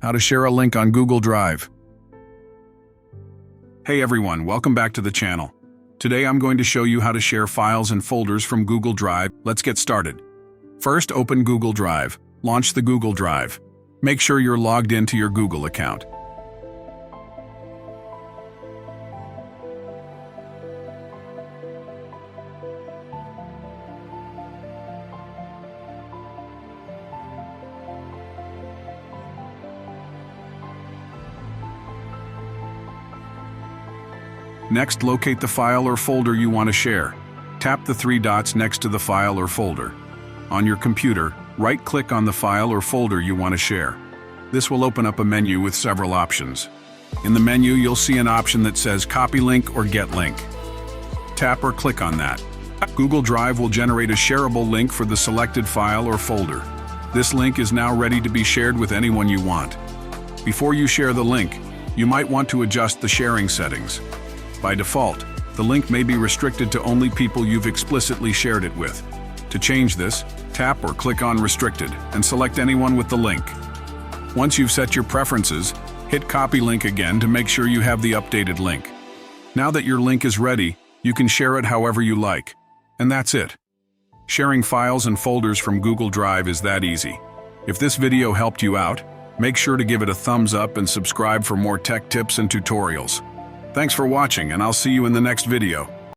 How to share a link on Google Drive. Hey everyone, welcome back to the channel. Today I'm going to show you how to share files and folders from Google Drive. Let's get started. First, open Google Drive. Launch the Google Drive. Make sure you're logged into your Google account. Next, locate the file or folder you want to share. Tap the three dots next to the file or folder. On your computer, right-click on the file or folder you want to share. This will open up a menu with several options. In the menu, you'll see an option that says Copy Link or Get Link. Tap or click on that. Google Drive will generate a shareable link for the selected file or folder. This link is now ready to be shared with anyone you want. Before you share the link, you might want to adjust the sharing settings. By default, the link may be restricted to only people you've explicitly shared it with. To change this, tap or click on Restricted and select anyone with the link. Once you've set your preferences, hit Copy Link again to make sure you have the updated link. Now that your link is ready, you can share it however you like. And that's it. Sharing files and folders from Google Drive is that easy. If this video helped you out, make sure to give it a thumbs up and subscribe for more tech tips and tutorials. Thanks for watching, and I'll see you in the next video.